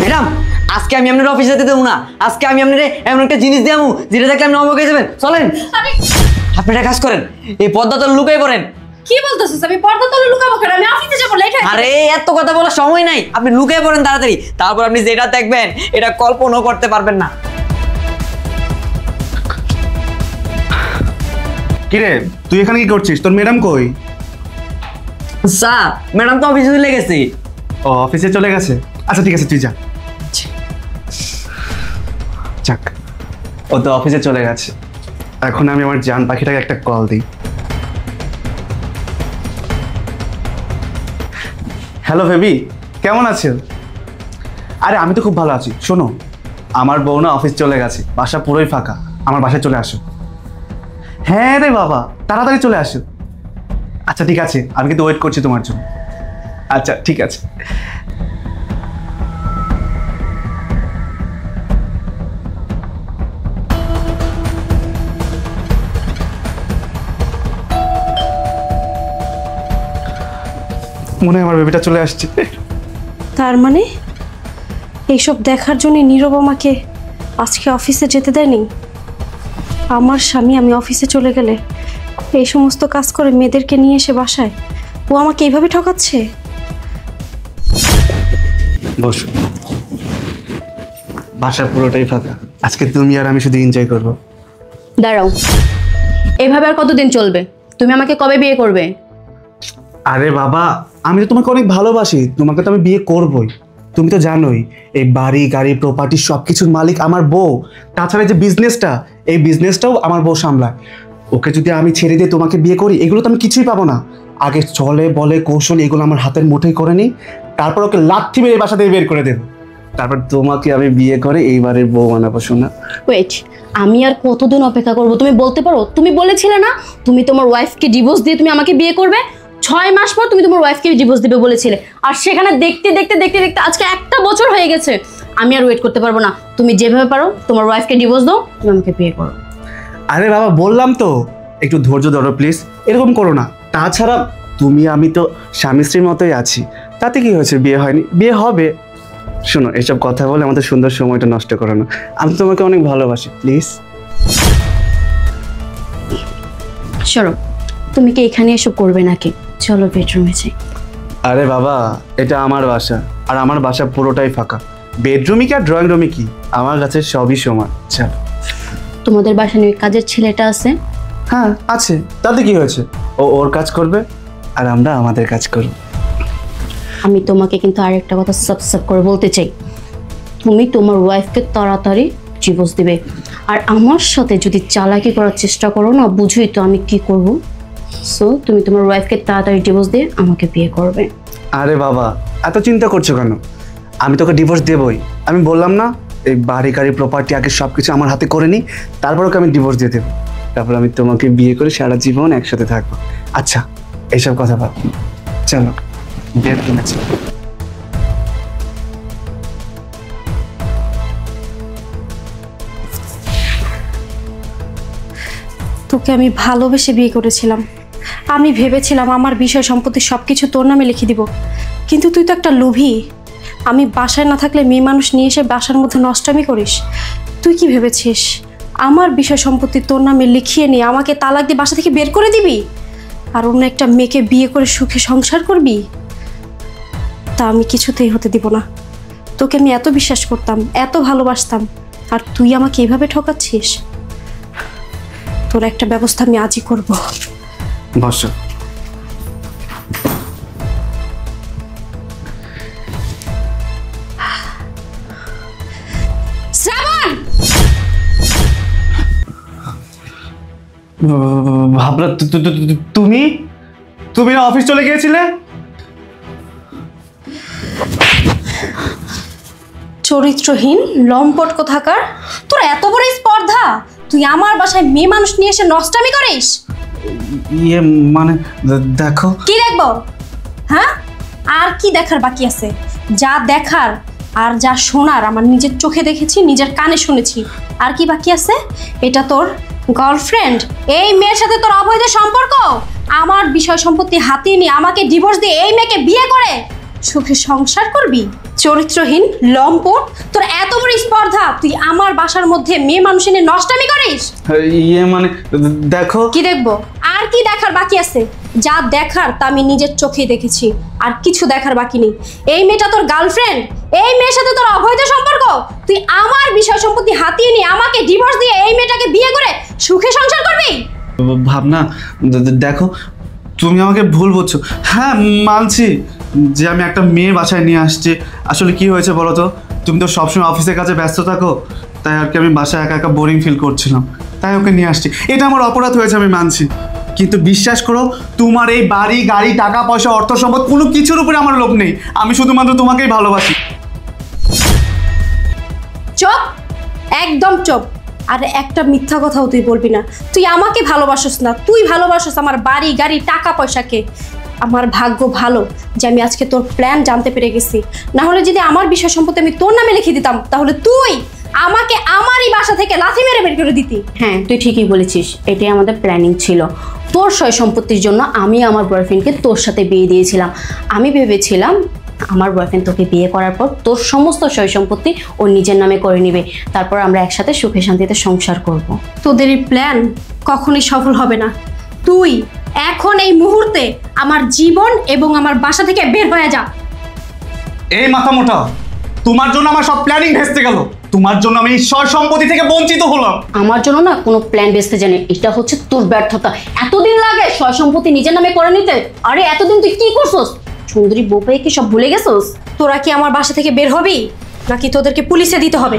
Madam, আজকে আমি আপনার অফিসে যেতে দেবো না। আজকে আমি আপনার এমন একটা জিনিস দেবো যেটা দেখলে আপনি অবাক হয়ে যাবেন। চলেন, আপনি একটা কাজ করেন, এই পর্দা তলে লুকাই পড়েন। কি বলতেছিস? আমি পর্দা তলে লুকাবো কেন? আমি অফিসে যাবো, লেট হয়ে। আরে এত কথা বলার সময় নাই, আপনি লুকাই পড়েন তাড়াতাড়ি। তারপর আপনি যেটা দেখবেন এটা কল্পনাও করতে পারবেন না। কিরে, তুই এখানে কি করছিস? তোর ম্যাডাম কই? স্যার, ম্যাডাম তো অফিসে চলে গেছে। ও, অফিসে চলে গেছে। আচ্ছা ঠিক আছে, তুই যা। যাক, ও তো অফিসে চলে গেছে। এখন আমি আমার জান পাখিটাকে একটা কল দিই। হ্যালো বেবি, কেমন আছো? আরে আমি তো খুব ভালো আছি। শোনো, আমার বউ না অফিস চলে গেছে, বাসা পুরোই ফাঁকা। আমার বাসায় চলে আসো। হ্যাঁ রে বাবা, তাড়াতাড়ি চলে আসো। আচ্ছা ঠিক আছে, আমি কিন্তু ওয়েট করছি তোমার জন্য। আচ্ছা ঠিক আছে। মনে হয় আমার বেবিটা চলে আসছে। তার মানে এইসব দেখার জন্য নীরব আমাকে আজকে অফিসে যেতে দেয়নি। আমার স্বামী আমি অফিসে চলে গেলে এই সমস্ত কাজ করে মেয়েদেরকে নিয়ে এসে বাসায় ও আমাকে এইভাবে ঠকাচ্ছে। বসো, বাসা পুরোটাই ফাঁকা। আজকে তুমি আর আমি শুধু এনজয় করবো। দাঁড়াও, এভাবে আর কতদিন চলবে? তুমি আমাকে কবে বিয়ে করবে? আরে বাবা, আমি তো তোমাকে অনেক ভালোবাসি, তোমাকে তো আমি বিয়ে করবই। তুমি তো জানোই এই বাড়ি গাড়ি প্রপার্টি সবকিছুর মালিক আমার বউ। তাছাড়া যে বিজনেসটা, এই বিজনেসটাও আমার বউ সামলায়। ওকে যদি আমি ছেড়ে দিয়ে তোমাকে বিয়ে করি, এগুলো তো আমি কিছুই পাবো না। আগে চলে বলে কৌশল এগুলো আমার হাতের মুঠোয় করে নিই, তারপর ওকে লাথি মেরে বাসা থেকে বের করে দেবো। তারপর তোমাকে আমি বিয়ে করে এইবারের বউ বানাবো। শোনা, ওয়েট, আমি আর কতদিন অপেক্ষা করব? তুমি বলতে পারো? তুমি বলেছিলে না তুমি তোমার ওয়াইফকে ডিভোর্স দিয়ে তুমি আমাকে বিয়ে করবে? 6 মাস পর তুমি তোমার ওয়াইফকে ডিভোর্স দিবে বলেছিলে, আর সেখানে দেখতে দেখতে দেখতে দেখতে আজকে 1 বছর হয়ে গেছে। আমি আর ওয়েট করতে পারবো না। তুমি যেভাবে পারো তোমার ওয়াইফকে ডিভোর্স দাও, তুমি আমাকে বিয়ে করো। আরে বাবা, বললাম তো একটু ধৈর্য ধরো প্লিজ, এরকম করো না। তাছাড়া তুমি আমি তো স্বামী স্ত্রীর মতোই আছি, তাতে কি হয়েছে? বিয়ে হয়নি, বিয়ে হবে। শোনো, এসব কথা বলে আমাদের সুন্দর সময়টা নষ্ট করো না। আমি তোমাকে অনেক ভালোবাসি, প্লিজ। সরো, তুমি কি এখানে এসব করবে নাকি? চলো বেডরুমে যাই। আরে বাবা, এটা আমার বাসা, আর আমার বাসা পুরোটাই ফাঁকা। বেডরুমই কি আর ড্রয়িং রুমই কি, আমার কাছে সবই সমান। চলো। তোমাদের বাসায় ওই কাজের ছেলেটা আছে? হ্যাঁ আছে, তাতে কি হয়েছে? ও ওর কাজ করবে আর আমরা আমাদের কাজ করব। আমি তোমাকে কিন্তু আরেকটা কথা সাবসাব করে বলতে চাই, তুমি তোমার ওয়াইফকে তাড়াতাড়ি ডিভোর্স দিবে। আর আমার সাথে যদি চালাকি করার চেষ্টা করো না, বুঝোই তো আমি কি করব। সো তুমি তোমার ওয়াইফকে তাড়াতাড়ি ডিভোর্স দিয়ে আমাকে বিয়ে করবে। আরে বাবা, এত চিন্তা করছো কেন? আমি তোকে ডিভোর্স দেবই। আমি বললাম না, এই বাড়ি গাড়ি প্রপার্টি আগে সব কিছু আমার হাতে করে নিই, তারপর ওকে আমি ডিভোর্স দিয়ে দেবো। তারপর আমি তোমাকে বিয়ে করে সারা জীবন একসাথে থাকবো। আচ্ছা, এইসব কথা ভাব। চলো বেডরুমে চলো। তোকে আমি ভালোবেসে বিয়ে করেছিলাম। আমি ভেবেছিলাম আমার বিষয় সম্পত্তি সব কিছু তোর নামে লিখে দিব, কিন্তু তুই তো একটা লোভী। আমি বাসায় না থাকলে মেয়ে মানুষ নিয়ে এসে বাসার মধ্যে নষ্টামি করিস। তুই কি ভেবেছিস আমার বিষয় সম্পত্তি তোর নামে লিখিয়ে নিয়ে আমাকে তালাক দিয়ে বাসা থেকে বের করে দিবি আর অন্য একটা মেয়েকে বিয়ে করে সুখে সংসার করবি? তা আমি কিছুতেই হতে দিব না। তোকে আমি এত বিশ্বাস করতাম, এত ভালোবাসতাম, আর তুই আমাকে এইভাবে ঠকাচ্ছিস। তোর একটা ব্যবস্থা আমি আজই করব। বসো। শ্রাবণ, ভাবলা তুমি তুমি না অফিস চলে গিয়েছিলে? চরিত্রহীন লম্পট কোথাকার, তোর এত বড় স্পর্ধা! তুই আমার বাসায় মেয়ে মানুষ নিয়ে এসে নষ্টামি করিস। ইয়ে মানে দেখো। কি দেখবো? হ্যাঁ, আর কি দেখার বাকি আছে? যা দেখার আর যা শোনার আমার নিজের চোখে দেখেছি, নিজের কানে শুনেছি। আর কি বাকি আছে? এটা তোর গার্লফ্রেন্ড, এই মেয়ের সাথে তোর অবৈধ সম্পর্ক। আমার বিষয় সম্পত্তি হাতিয়ে নিয়ে আমাকে ডিভোর্স দিয়ে এই মেয়েকে বিয়ে করে সুখে সংসার করবি? চরিত্রহীন লম্পট, তোর এত বড় স্পর্ধা, তুই আমার বাসার মধ্যে মেয়ে মানুষ এনে নষ্টামি করিস? ইয়ে মানে দেখো। কি দেখবো? আর কি দেখার বাকি আছে? যা দেখার তা আমি নিজের চোখেই দেখেছি, আর কিছু দেখার বাকি নেই। এই মেয়েটা তোর গার্লফ্রেন্ড, এই মেয়ের সাথে তোর অবৈধ সম্পর্ক। তুই আমার বিষয় সম্পত্তি হাতিয়ে নিয়ে আমাকে ডিভোর্স দিয়ে এই মেয়েটাকে বিয়ে করে সুখে সংসার করবি? ভাবনা দেখো, তুমি আমাকে ভুল বলছো। হ্যাঁ মানছি যে আমি একটা মেয়ে বাসায় নিয়ে আসছি। আসলে কি হয়েছে বলো তো, তুমি তো সবসময় অফিসের কাছে ব্যস্ত থাকো, তাই আর কি আমি বাসায় একা একা বোরিং ফিল করছিলাম, তাই ওকে নিয়ে আসছি। এটা আমার অপরাধ হয়েছে, আমি মানছি। কিন্তু বিশ্বাস করো, তোমার এই বাড়ি গাড়ি টাকা পয়সা অর্থ সম্পদ কোনো কিছুর উপরে আমার লোভ নেই। আমি শুধুমাত্র তোমাকেই ভালোবাসি। চুপ, একদম চুপ। আর একটা মিথ্যা কথাও তুই বলবি না। তুই আমাকে ভালোবাসিস না, তুই ভালোবাসিস আমার বাড়ি গাড়ি টাকা পয়সাকে। আমার ভাগ্য ভালো যে আমি আজকে তোর প্ল্যান জানতে পেরে গেছি। না হলে যদি আমার বিষয় সম্পত্তি আমি তোর নামে লিখে দিতাম, তাহলে তুই আমাকে আমারই বাসা থেকে লাথি মেরে বের করে দিতি। হ্যাঁ তুই ঠিকই বলেছিস, এটাই আমাদের প্ল্যানিং ছিল। তোর সয় সম্পত্তির জন্য আমি আমার বয়ফ্রেন্ডকে তোর সাথে বিয়ে দিয়েছিলাম। আমি ভেবেছিলাম আমার বয়ফ্রেন্ড তোকে বিয়ে করার পর তোর সমস্ত সয় সম্পত্তি ও নিজের নামে করে নেবে, তারপর আমরা একসাথে সুখে শান্তিতে সংসার করব। তোদের এই প্ল্যান কখনোই সফল হবে না। তুই এখন এই মুহূর্তে আমার জীবন এবং আমার বাসা থেকে বের হয়ে যা। এই মাথা মোটা, তোমার জন্য আমার সব প্ল্যানিং ভেস্তে গেল। তোমার জন্য আমি সয় সম্পত্তি থেকে বঞ্চিত হলাম। আমার জন্য না কোনো প্ল্যান বেসতে জানি, এটা হচ্ছে তোর ব্যর্থতা। এতদিন লাগে সয় সম্পত্তি নিজের নামে করে নিতে। আরে এতদিন তুই কি করছস? সুন্দরী বউ পেয়ে কি সব ভুলে গেছস? তোরা কি আমার বাসা থেকে বের হবি, নাকি তোদেরকে পুলিশে দিতে হবে?